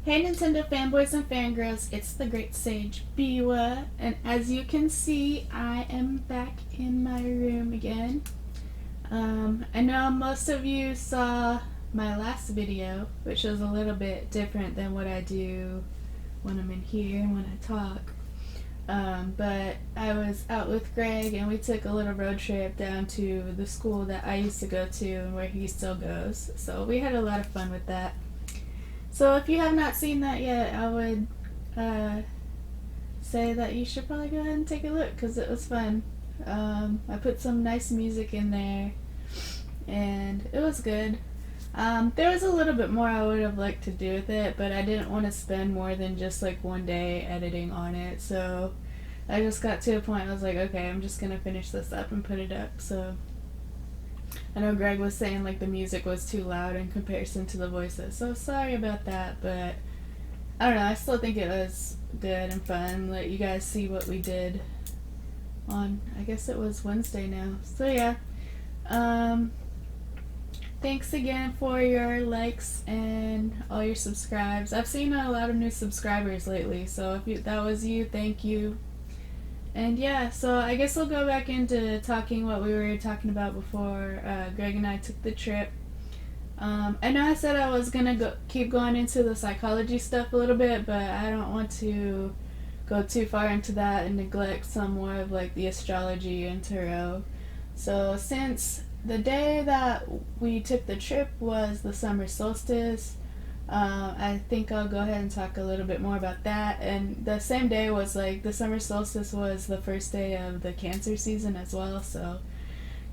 Hey Nintendo fanboys and fangirls, it's the Great Sage Biwa, and as you can see, I am back in my room again. I know most of you saw my last video, which was a little bit different than what I do when I'm in here and when I talk. But I was out with Greg and we took a little road trip down to the school that I used to go to and where he still goes. So we had a lot of fun with that. So if you have not seen that yet, I would say that you should probably go ahead and take a look because it was fun. I put some nice music in there and it was good. There was a little bit more I would have liked to do with it, but I didn't want to spend more than just like one day editing on it. So I just got to a point I was like, okay, I'm just going to finish this up and put it up. So I know Greg was saying like the music was too loud in comparison to the voices, so sorry about that, but I don't know, I still think it was good and fun. Let you guys see what we did on, I guess it was Wednesday now. So yeah, thanks again for your likes and all your subscribes. I've seen a lot of new subscribers lately, so if that was you, thank you. And yeah, so I guess we'll go back into talking what we were talking about before Greg and I took the trip. I know I said I was gonna keep going into the psychology stuff a little bit, but I don't want to go too far into that and neglect some more of like the astrology and tarot. So since the day that we took the trip was the summer solstice, I think I'll go ahead and talk a little bit more about that. And the same day was like the summer solstice was the first day of the Cancer season as well, so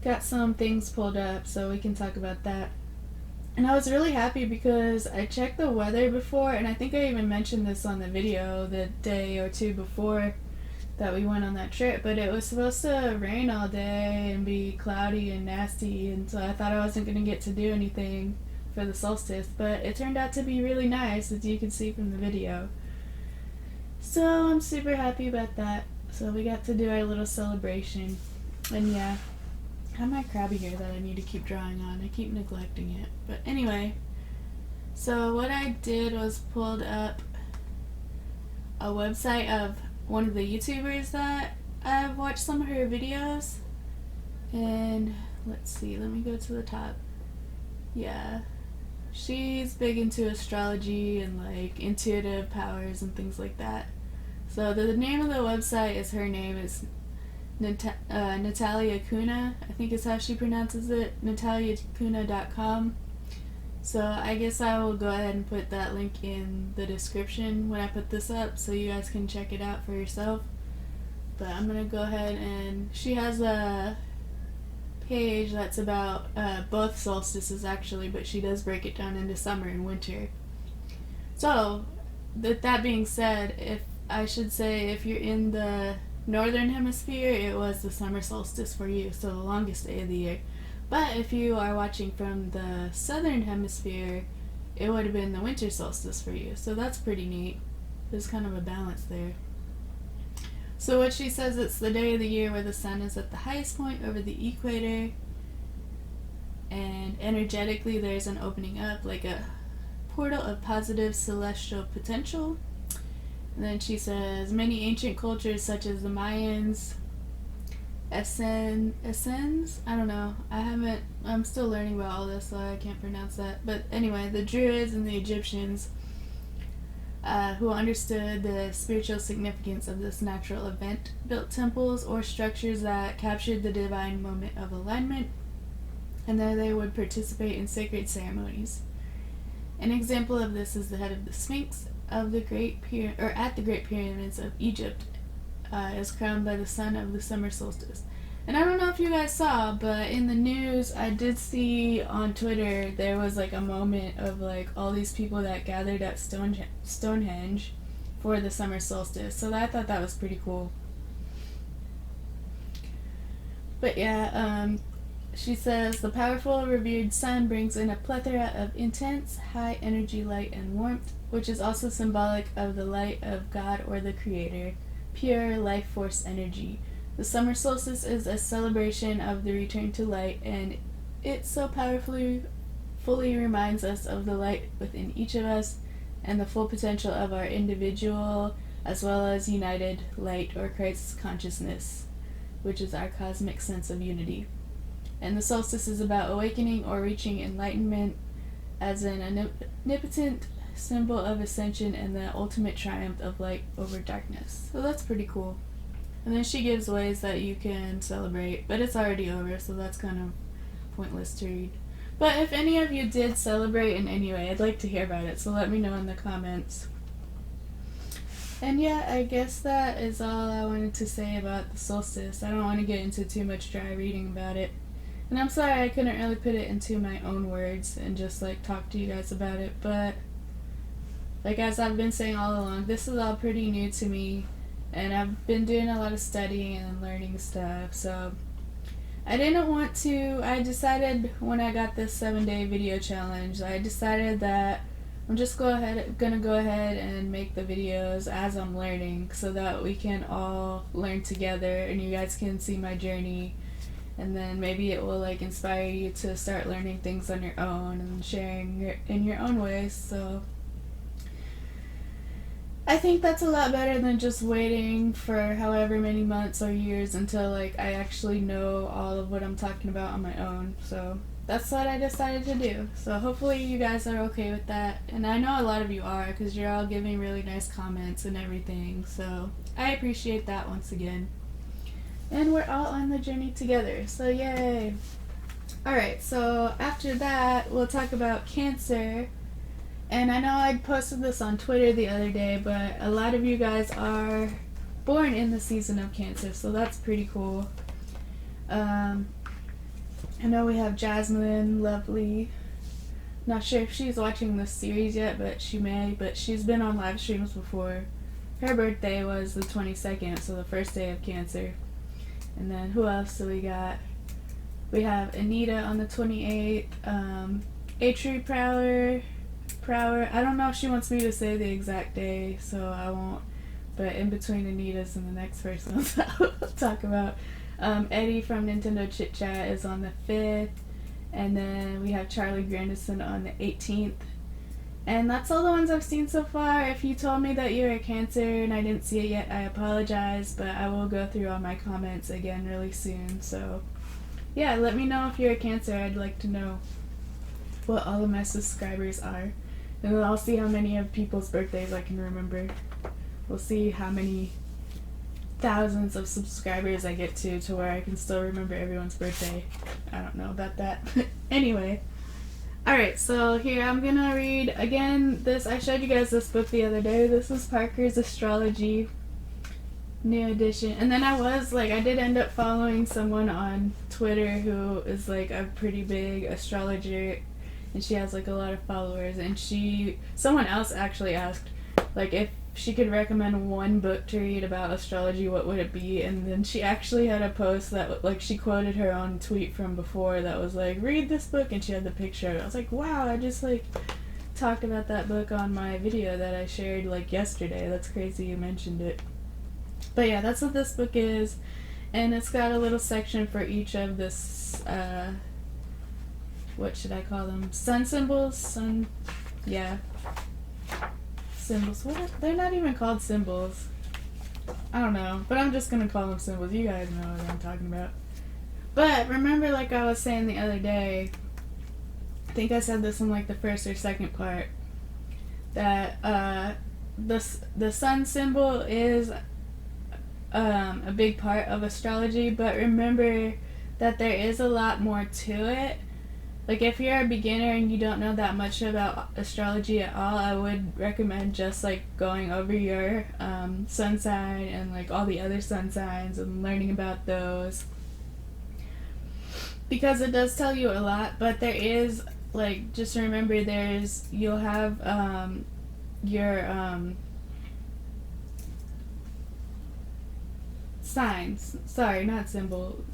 got some things pulled up so we can talk about that. And I was really happy because I checked the weather before, and I think I even mentioned this on the video the day or two before that we went on that trip, but it was supposed to rain all day and be cloudy and nasty, and so I thought I wasn't going to get to do anything for the solstice, but it turned out to be really nice, as you can see from the video. So I'm super happy about that. So we got to do our little celebration. And yeah, I have my crabby here that I need to keep drawing on. I keep neglecting it. But anyway, so what I did was pulled up a website of one of the YouTubers that I've watched some of her videos. And let's see, let me go to the top. Yeah. She's big into astrology and like intuitive powers and things like that. So the name of the website is, her name is Natalia Kuna, I think is how she pronounces it, nataliacuna.com. So I guess I will go ahead and put that link in the description when I put this up so you guys can check it out for yourself. But I'm going to go ahead, and she has a page that's about both solstices actually, but she does break it down into summer and winter. So that being said, if you're in the northern hemisphere, it was the summer solstice for you, so the longest day of the year. But if you are watching from the southern hemisphere, it would have been the winter solstice for you, so that's pretty neat. There's kind of a balance there. So what she says, it's the day of the year where the sun is at the highest point over the equator, and energetically there's an opening up, like a portal of positive celestial potential. And then she says, many ancient cultures such as the Mayans, Essenes, I don't know, I'm still learning about all this, so I can't pronounce that. But anyway, the Druids and the Egyptians, who understood the spiritual significance of this natural event, built temples or structures that captured the divine moment of alignment, and there they would participate in sacred ceremonies. An example of this is the head of the Sphinx of the at the Great Pyramids of Egypt, is crowned by the sun of the summer solstice. And I don't know if you guys saw, but in the news I did see on Twitter there was like a moment of like all these people that gathered at Stonehenge for the summer solstice. So I thought that was pretty cool. But yeah, she says the powerful revered sun brings in a plethora of intense high energy light and warmth, which is also symbolic of the light of God or the Creator, pure life force energy. The summer solstice is a celebration of the return to light, and it so powerfully fully reminds us of the light within each of us and the full potential of our individual as well as united light or Christ's consciousness, which is our cosmic sense of unity. And the solstice is about awakening or reaching enlightenment as an omnipotent symbol of ascension and the ultimate triumph of light over darkness. So that's pretty cool. And then she gives ways that you can celebrate, but it's already over, so that's kind of pointless to read. But if any of you did celebrate in any way, I'd like to hear about it, so let me know in the comments. And yeah, I guess that is all I wanted to say about the solstice. I don't want to get into too much dry reading about it. And I'm sorry I couldn't really put it into my own words and just like talk to you guys about it, but like as I've been saying all along, this is all pretty new to me, and I've been doing a lot of studying and learning stuff, so I decided when I got this 7-day video challenge, I decided that I'm just gonna go ahead and make the videos as I'm learning so that we can all learn together and you guys can see my journey, and then maybe it will like inspire you to start learning things on your own and sharing in your own ways. So I think that's a lot better than just waiting for however many months or years until like I actually know all of what I'm talking about on my own. So that's what I decided to do. So hopefully you guys are okay with that. And I know a lot of you are, because you're all giving really nice comments and everything. So I appreciate that once again. And we're all on the journey together. So yay! Alright, so after that we'll talk about Cancer. And I know I posted this on Twitter the other day, but a lot of you guys are born in the season of Cancer, so that's pretty cool. I know we have Jasmine, lovely. Not sure if she's watching this series yet, but she may. But she's been on live streams before. Her birthday was the 22nd, so the first day of Cancer. And then who else do we got? We have Anita on the 28th. Atri Prower. I don't know if she wants me to say the exact day, so I won't. But in between Anita's and the next person I'll talk about. Eddie from Nintendo Chit Chat is on the 5th. And then we have Charlie Grandison on the 18th. And that's all the ones I've seen so far. If you told me that you're a Cancer and I didn't see it yet, I apologize, but I will go through all my comments again really soon. So yeah, let me know if you're a Cancer. I'd like to know what all of my subscribers are. And then I'll see how many of people's birthdays I can remember. We'll see how many thousands of subscribers I get to where I can still remember everyone's birthday. I don't know about that. Anyway. Alright, so here I'm gonna read again I showed you guys this book the other day. This is Parker's Astrology, new edition. And then I did end up following someone on Twitter who is like a pretty big astrologer, and she has like a lot of followers, and someone else actually asked like if she could recommend one book to read about astrology, what would it be? And then she actually had a post that like she quoted her own tweet from before that was like, read this book, and she had the picture of it. I was like, wow, I just like talked about that book on my video that I shared like yesterday. That's crazy you mentioned it. But yeah, that's what this book is, and it's got a little section for each of this what should I call them? Sun symbols? Symbols. They're not even called symbols. I don't know, but I'm just gonna call them symbols. You guys know what I'm talking about. But remember, like I was saying the other day, I think I said this in like the first or second part, that the sun symbol is a big part of astrology, but remember that there is a lot more to it. Like if you're a beginner and you don't know that much about astrology at all, I would recommend just like going over your sun sign and like all the other sun signs and learning about those, because it does tell you a lot. But there is like, just remember you'll have your signs, sorry, not symbol,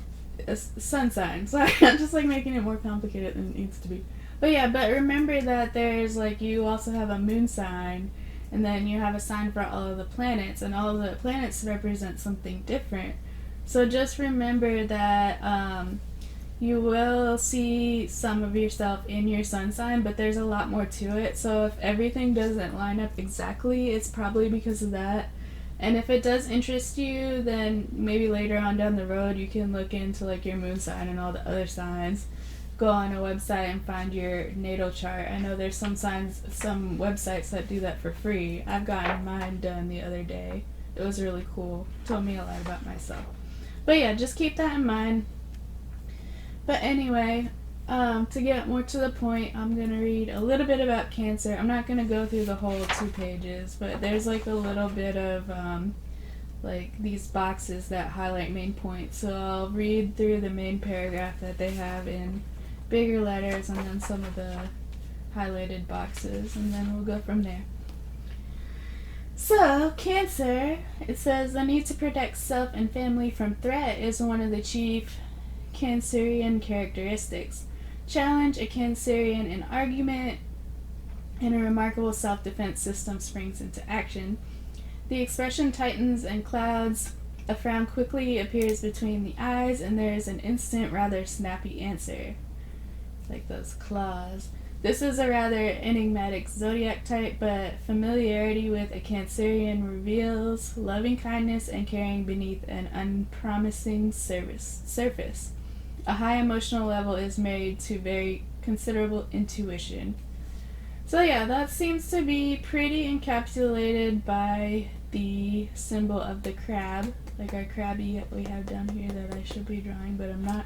sun sign. Sorry, I'm just like making it more complicated than it needs to be. But yeah, but remember that there's like, you also have a moon sign, and then you have a sign for all of the planets, and all of the planets represent something different. So just remember that you will see some of yourself in your sun sign, but there's a lot more to it. So if everything doesn't line up exactly, it's probably because of that. And if it does interest you, then maybe later on down the road you can look into like your moon sign and all the other signs. Go on a website and find your natal chart. I know there's some websites that do that for free. I've gotten mine done the other day. It was really cool. Told me a lot about myself. But yeah, just keep that in mind. But anyway, to get more to the point, I'm going to read a little bit about Cancer. I'm not going to go through the whole 2 pages, but there's like a little bit of like these boxes that highlight main points. So I'll read through the main paragraph that they have in bigger letters and then some of the highlighted boxes, and then we'll go from there. So, Cancer, it says the need to protect self and family from threat is one of the chief Cancerian characteristics. Challenge a Cancerian in argument, and a remarkable self-defense system springs into action. The expression tightens and clouds. A frown quickly appears between the eyes, and there is an instant, rather snappy answer. Like those claws. This is a rather enigmatic zodiac type, but familiarity with a Cancerian reveals loving kindness and caring beneath an unpromising surface. A high emotional level is married to very considerable intuition. So yeah, that seems to be pretty encapsulated by the symbol of the crab, like our crabby that we have down here that I should be drawing, but I'm not.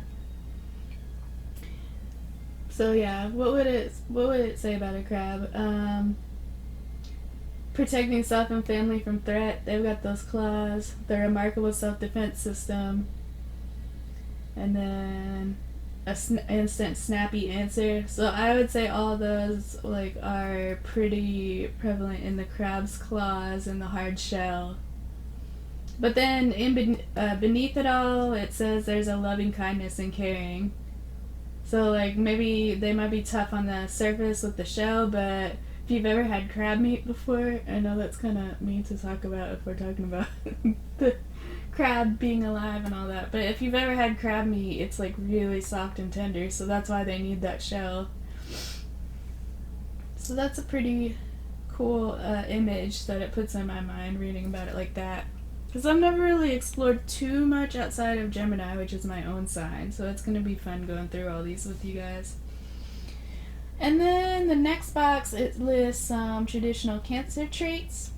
So yeah, what would it say about a crab? Protecting self and family from threat. They've got those claws. The remarkable self-defense system. And then instant snappy answer. So I would say all those like are pretty prevalent in the crab's claws and the hard shell. But then beneath it all, it says there's a loving kindness and caring. So like maybe they might be tough on the surface with the shell, but if you've ever had crab meat before, I know that's kind of mean to talk about if we're talking about the crab being alive and all that, but if you've ever had crab meat, it's like really soft and tender, so that's why they need that shell. So that's a pretty cool image that it puts in my mind reading about it like that, because I've never really explored too much outside of Gemini, which is my own sign, so it's going to be fun going through all these with you guys. And then the next box, it lists some traditional Cancer traits.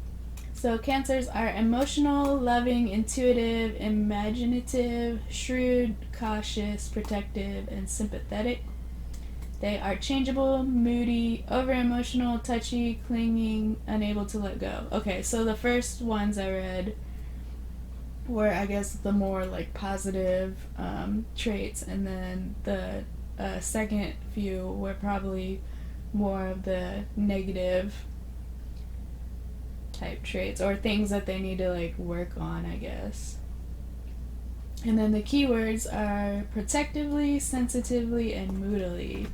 So Cancers are emotional, loving, intuitive, imaginative, shrewd, cautious, protective, and sympathetic. They are changeable, moody, over-emotional, touchy, clinging, unable to let go. Okay, so the first ones I read were, I guess, the more like positive traits, and then the second few were probably more of the negative type traits, or things that they need to like work on, I guess. And then the keywords are protectively, sensitively, and moodily.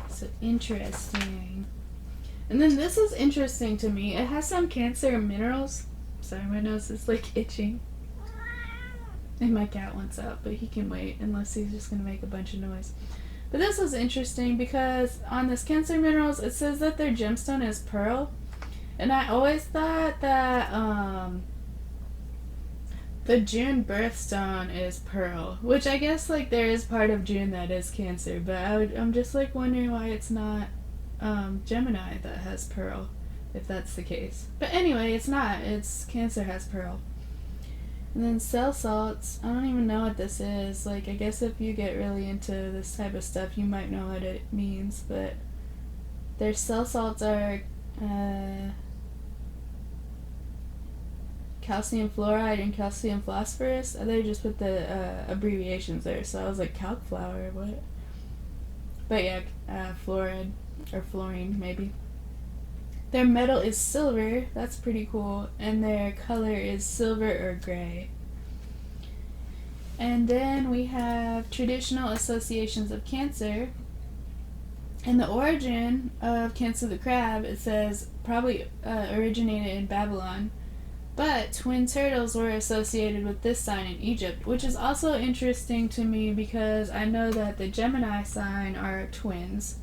So interesting. And then this is interesting to me. It has some Cancer minerals. Sorry, my nose is like itching. And my cat wants out, but he can wait unless he's just gonna make a bunch of noise. But this was interesting because on this Cancer minerals, it says that their gemstone is pearl. And I always thought that the June birthstone is pearl, which I guess like there is part of June that is Cancer, but I'm just like wondering why it's not Gemini that has pearl, if that's the case. But anyway, it's not. It's Cancer has pearl. And then cell salts, I don't even know what this is. Like, I guess if you get really into this type of stuff, you might know what it means, but their cell salts are calcium fluoride and calcium phosphorus. They just put the abbreviations there, so I was like, calc flour, what? But yeah, fluoride, or fluorine, maybe. Their metal is silver, that's pretty cool, and their color is silver or gray. And then we have traditional associations of Cancer. And the origin of Cancer the crab, it says, probably originated in Babylon. But twin turtles were associated with this sign in Egypt, which is also interesting to me because I know that the Gemini sign are twins.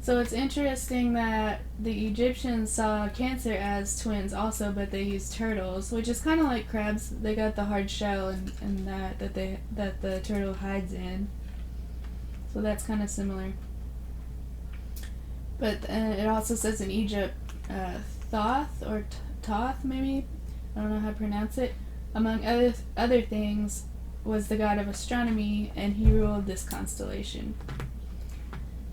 So it's interesting that the Egyptians saw Cancer as twins also, but they used turtles, which is kind of like crabs. They got the hard shell and that the turtle hides in. So that's kind of similar. But it also says in Egypt, Thoth or Thoth maybe, I don't know how to pronounce it, among other things, was the god of astronomy, and he ruled this constellation.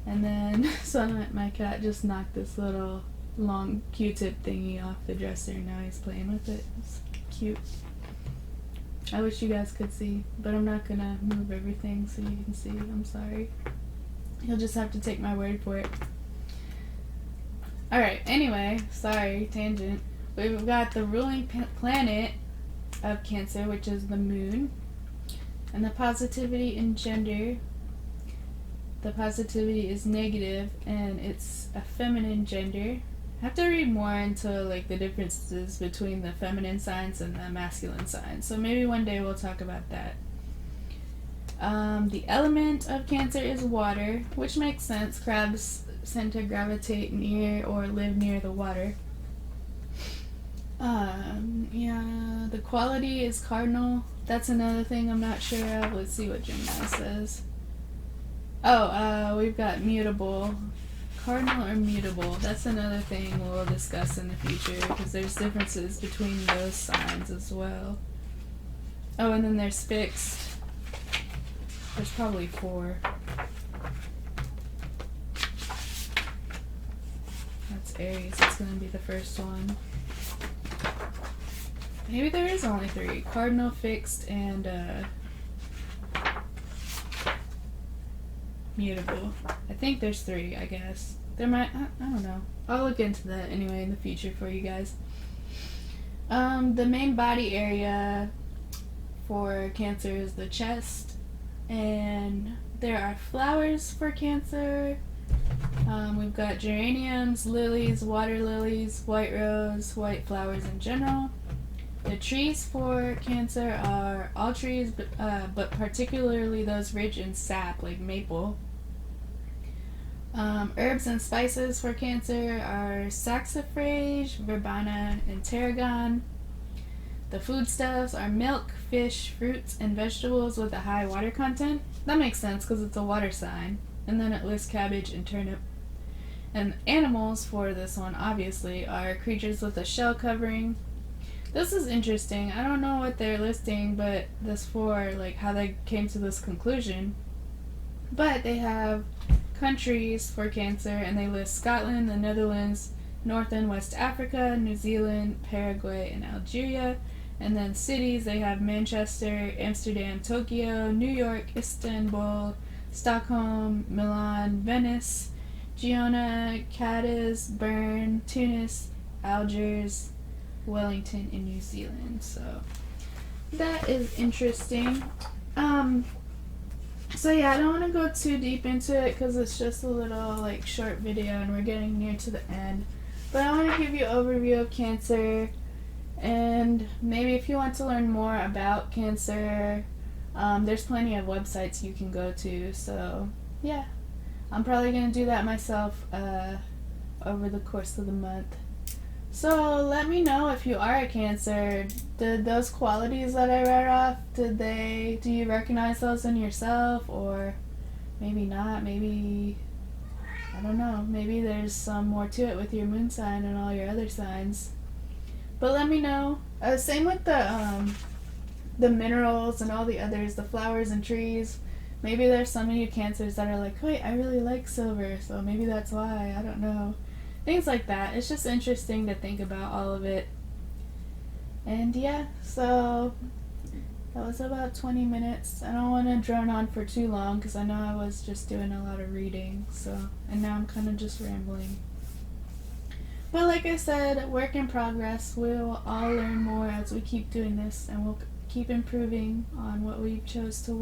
And then, so my cat just knocked this little long Q-tip thingy off the dresser, and now he's playing with it. It's cute. I wish you guys could see, but I'm not gonna move everything so you can see. I'm sorry. You'll just have to take my word for it. Alright, anyway, sorry, tangent. We've got the ruling planet of Cancer, which is the moon. And the positivity in gender, the positivity is negative, and it's a feminine gender. I have to read more into like the differences between the feminine signs and the masculine signs. So maybe one day we'll talk about that. The element of Cancer is water, which makes sense. Crabs tend to gravitate near or live near the water. Yeah, the quality is cardinal. That's another thing I'm not sure of. Let's see what Gemini says. Oh, we've got mutable. Cardinal or mutable. That's another thing we'll discuss in the future because there's differences between those signs as well. Oh, and then there's fixed. There's probably 4. That's Aries. It's going to be the first one. Maybe there is only 3. Cardinal, fixed, and mutable. I think there's 3, I guess. There might, I don't know. I'll look into that anyway in the future for you guys. The main body area for Cancer is the chest, and there are flowers for Cancer. We've got geraniums, lilies, water lilies, white rose, white flowers in general. The trees for Cancer are all trees, but particularly those rich in sap, like maple. Herbs and spices for Cancer are saxifrage, verbena, and tarragon. The foodstuffs are milk, fish, fruits, and vegetables with a high water content. That makes sense because it's a water sign. And then it lists cabbage and turnip. And animals for this one, obviously, are creatures with a shell covering. This is interesting. I don't know what they're listing, but this for like how they came to this conclusion. But they have countries for Cancer, and they list Scotland, the Netherlands, North and West Africa, New Zealand, Paraguay, and Algeria. And then cities, they have Manchester, Amsterdam, Tokyo, New York, Istanbul, Stockholm, Milan, Venice, Girona, Cadiz, Bern, Tunis, Algiers, Wellington, and New Zealand. So that is interesting. So yeah, I don't want to go too deep into it because it's just a little like short video and we're getting near to the end. But I want to give you an overview of Cancer, and maybe if you want to learn more about Cancer, there's plenty of websites you can go to. So yeah, I'm probably going to do that myself over the course of the month. So let me know if you are a Cancer. Did those qualities that I read off, do you recognize those in yourself, or maybe not? Maybe, I don't know, maybe there's some more to it with your moon sign and all your other signs. But let me know. Same with the minerals and all the others, the flowers and trees. Maybe there's some of you Cancers that are like, wait, I really like silver, so maybe that's why, I don't know. Things like that. It's just interesting to think about all of it. And yeah, so that was about 20 minutes. I don't want to drone on for too long because I know I was just doing a lot of reading. And now I'm kind of just rambling. But like I said, work in progress. We'll all learn more as we keep doing this, and we'll keep improving on what we've chosen to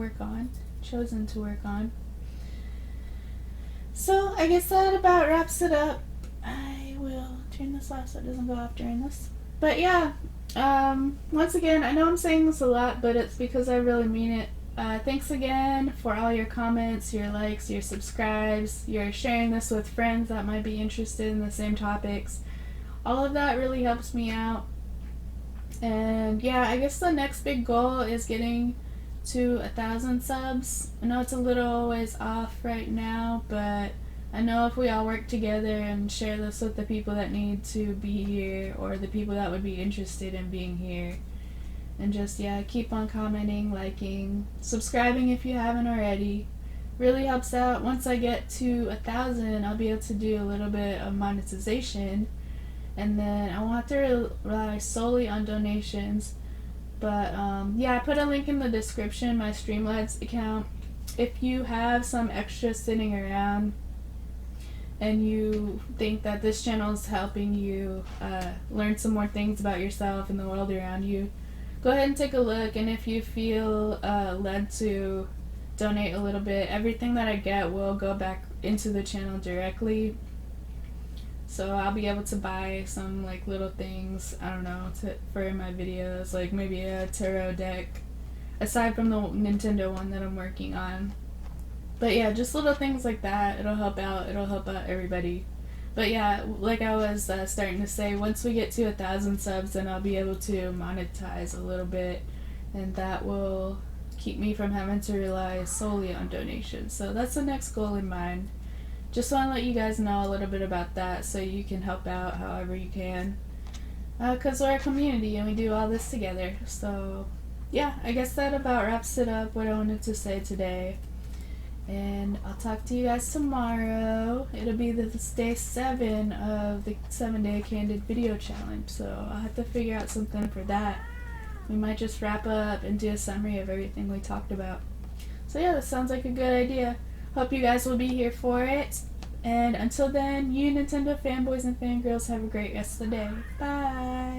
work on. So I guess that about wraps it up. I will turn this off so it doesn't go off during this. But yeah, Once again, I know I'm saying this a lot, but it's because I really mean it. Thanks again for all your comments, your likes, your subscribes, your sharing this with friends that might be interested in the same topics. All of that really helps me out. And yeah, I guess the next big goal is getting to 1,000 subs. I know it's a little ways off right now, but I know if we all work together and share this with the people that need to be here or the people that would be interested in being here, and just, yeah, keep on commenting, liking, subscribing if you haven't already. Really helps out. Once I get to 1,000, I'll be able to do a little bit of monetization, and then I won't have to rely solely on donations. But yeah, I put a link in the description, my Streamlabs account. If you have some extra sitting around and you think that this channel is helping you learn some more things about yourself and the world around you, go ahead and take a look. And if you feel led to donate a little bit, everything that I get will go back into the channel directly. So I'll be able to buy some like little things, I don't know, for my videos, like maybe a tarot deck, aside from the Nintendo one that I'm working on. But yeah, just little things like that. It'll help out everybody. But yeah, like I was starting to say, once we get to 1,000 subs, then I'll be able to monetize a little bit, and that will keep me from having to rely solely on donations. So that's the next goal in mind. Just want to let you guys know a little bit about that so you can help out however you can. Because we're a community and we do all this together. So yeah, I guess that about wraps it up what I wanted to say today. And I'll talk to you guys tomorrow. It'll be this day 7 of the 7-day Candid video challenge. So I'll have to figure out something for that. We might just wrap up and do a summary of everything we talked about. So yeah, that sounds like a good idea. Hope you guys will be here for it. And until then, you Nintendo fanboys and fangirls have a great rest of the day. Bye!